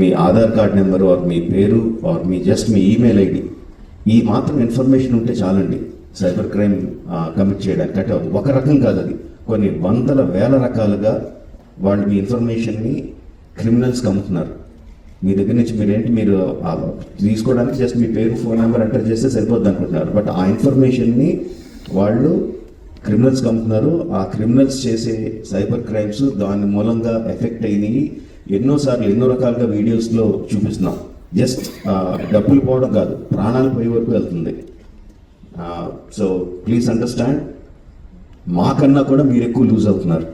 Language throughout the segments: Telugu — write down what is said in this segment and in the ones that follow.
Me Aadhaar card number or మీ పేరు ఆర్ మీ జస్ట్ మీ ఈమెయిల్ ఐడి, ఈ మాత్రం ఇన్ఫర్మేషన్ ఉంటే చాలండి సైబర్ క్రైమ్ కమిట్ చేయడానికి. అంటే ఒక రకం కాదు, అది కొన్ని వందల వేల రకాలుగా వాళ్ళు మీ ఇన్ఫర్మేషన్ని క్రిమినల్స్కి అమ్ముతున్నారు. మీ దగ్గర నుంచి మీరు తీసుకోవడానికి జస్ట్ మీ పేరు ఫోన్ నెంబర్ ఎంటర్ చేస్తే సరిపోద్ది అనుకుంటున్నారు. బట్ ఆ ఇన్ఫర్మేషన్ని వాళ్ళు క్రిమినల్స్కి అమ్ముతున్నారు. ఆ క్రిమినల్స్ చేసే సైబర్ క్రైమ్స్ దాని మూలంగా ఎఫెక్ట్ అయినాయి. ఎన్నోసార్లు ఎన్నో రకాలుగా వీడియోస్లో చూపిస్తున్నాం. జస్ట్ డబ్బులు పోవడం కాదు, ప్రాణాలు పోయే వరకు వెళ్తుంది. సో ప్లీజ్ అండర్స్టాండ్, మాకన్నా కూడా మీరు ఎక్కువ లూజ్ అవుతున్నారు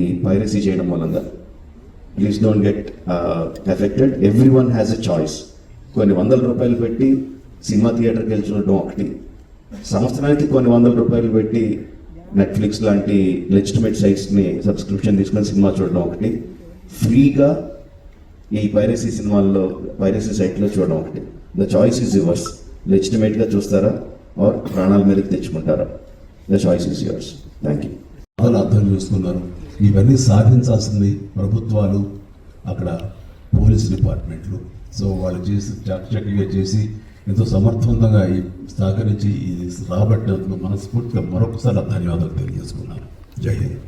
ఈ పైరసీ చేయడం మూలంగా. Please don't get affected. Every one has a choice. కొన్ని వందల రూపాయలు పెట్టి సినిమా థియేటర్కి వెళ్ళి చూడడం ఒకటి, సంవత్సరానికి కొన్ని వందల రూపాయలు పెట్టి నెట్ఫ్లిక్స్ లాంటి లెజిటిమేట్ సైట్స్ని సబ్స్క్రిప్షన్ తీసుకొని సినిమా చూడడం ఒకటి, ఫ్రీగా ఈ పైరసీ సినిమాల్లో పైరసీ సైట్లో చూడడం ఒకటి. The choice is yours. లెజిటిమేట్గా చూస్తారా ఆర్ ప్రాణాల మీదకి తెచ్చుకుంటారా? The choice is yours. Thank you. వాళ్ళు అర్థం చేసుకున్నారు. ఇవన్నీ సాధించాల్సింది ప్రభుత్వాలు, అక్కడ పోలీస్ డిపార్ట్మెంట్లు. సో వాళ్ళు చేసి చక్కగా చేసి ఎంతో సమర్థవంతంగా సహకరించి ఇది రాబట్టేందుకు మనస్ఫూర్తిగా మరొకసారి ధన్యవాదాలు తెలియజేసుకున్నాను. జై హింద్.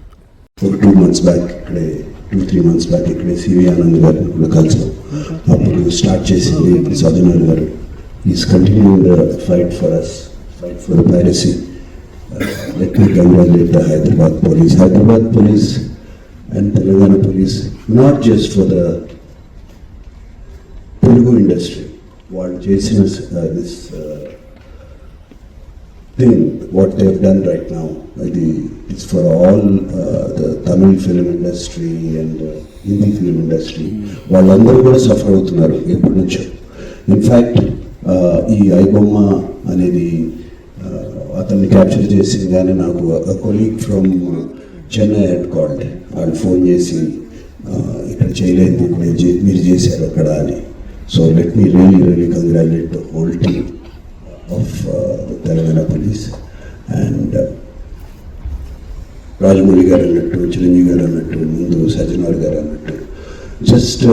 ఒక 2 months బ్యాక్ ఇక్కడే 2-3 months బ్యాక్ ఇక్కడే సివి ఆనంద్ గారిని కూడా కలిసాం. అప్పుడు స్టార్ట్ చేసింది ఇప్పుడు సజ్జనార్ గారు. Is continuing the fight for us, fight for the piracy. Let me congratulate the Hyderabad police and Telangana police, not just for the Telugu industry. What chasing us, this thing, what they have done right now, it's for all the Tamil film industry and Hindi film industry. వాళ్ళందరూ కూడా సఫర్ అవుతున్నారు ఎప్పటి నుంచో. ఇన్ఫ్యాక్ట్ ఈ ఐబొమ్మ అనేది అతన్ని క్యాప్చర్ చేసింది. కానీ నాకు colleague from Chennai head called, వాళ్ళు ఫోన్ చేసి ఇక్కడ చేయలేదు, మీరు చేశారు అక్కడ అని. So let me really congratulate the whole team of Telangana police. And Rajamouli గారు అన్నట్టు, చిరంజీవి గారు అన్నట్టు, ముందు సజ్జనార్ గారు అన్నట్టు, జస్ట్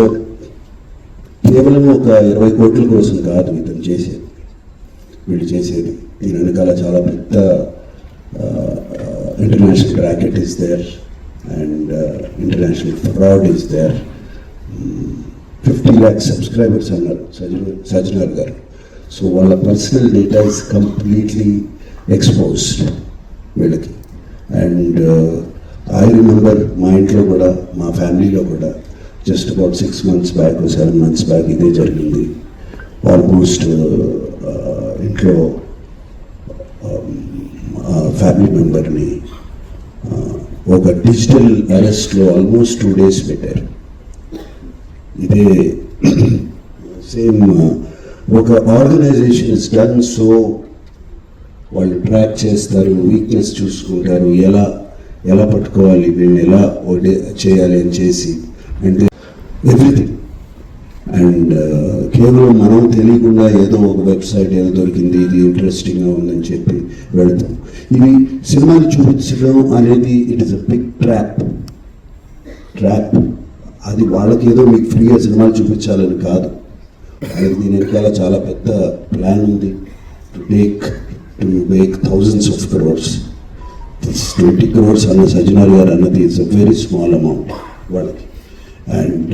కేవలం ఒక 20 కోట్ల కోసం కాదు ఇతను చేసేది, వీళ్ళు చేసేది. దీని వెనకాల చాలా పెద్ద international racket is there and international fraud is there. 50 lakhs subscribers అన్నారు సజ్జనార్ గారు. సో వాళ్ళ personal data is completely exposed వీళ్ళకి. అండ్ ఐ రిమెంబర్ మా ఇంట్లో కూడా, మా ఫ్యామిలీలో కూడా just about 6 months back 7 months back ఇదే జరిగింది. ఆల్మోస్ట్ ఇంట్లో ఫ్యామిలీ మెంబర్ని ఒక డిజిటల్ అరెస్ట్లో ఆల్మోస్ట్ 2 days పెట్టారు. ఇదే సేమ్ ఒక ఆర్గనైజేషన్ ఇస్ డన్. సో వాళ్ళు ట్రాక్ చేస్తారు, వీక్నెస్ చూసుకుంటారు, ఎలా పట్టుకోవాలి, మేము ఎలా చేయాలి అని చేసి, అంటే ఎవ్రీథింగ్. అండ్ కేవలం మనం తెలియకుండా ఏదో ఒక వెబ్సైట్ ఏదో దొరికింది, ఇది ఇంట్రెస్టింగ్గా ఉందని చెప్పి వెళతాం. ఇవి సినిమాలు చూపించడం అనేది it is a big trap. అది వాళ్ళకి ఏదో మీకు ఫ్రీగా సినిమాలు చూపించాలని కాదు, వాళ్ళకి దీని వెనకాల చాలా పెద్ద ప్లాన్ ఉంది. To make thousands of crores. 20 crores అన్న సజ్జనార్ గారు అన్నది it's a very small amount వాళ్ళకి. అండ్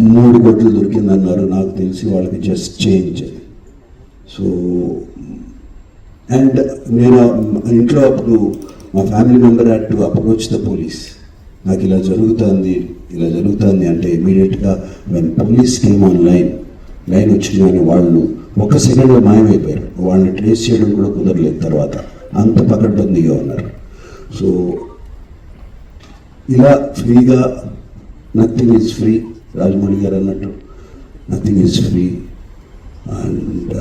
3 కోట్లు దొరికిందన్నారు, నాకు తెలిసి వాళ్ళకి జస్ట్ చేంజ్. సో అండ్ నేను ఇంట్లో అప్పుడు మా family member had to approach the police. నాకు ఇలా జరుగుతుంది అంటే ఇమీడియట్గా when police came on line వచ్చిందని వాళ్ళు 1 సెకండ్లో మాయమైపోయారు. వాళ్ళని ట్రేస్ చేయడం కూడా కుదరలేదు తర్వాత, అంత పకడ్బందీగా ఉన్నారు. సో ఇలా ఫ్రీగా, నథింగ్ ఈజ్ ఫ్రీ, రాజమౌళి గారు అన్నట్టు nothing is free. And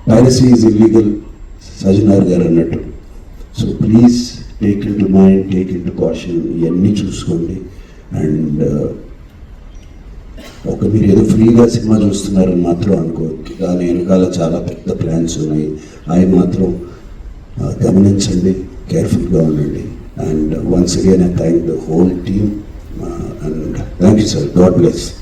piracy is illegal, Sajjanar గారు అన్నట్టు. So please take in to mind, take in to caution, ఇవన్నీ చూసుకోండి. అండ్ ఒక మీరు ఏదో ఫ్రీగా సినిమా చూస్తున్నారని మాత్రం అనుకోవద్దు, దాని వెనకాల చాలా పెద్ద ప్లాన్స్ ఉన్నాయి. అవి మాత్రం గమనించండి, కేర్ఫుల్గా ఉండండి. And once again I thank the whole team and thank you. you, sir. God bless.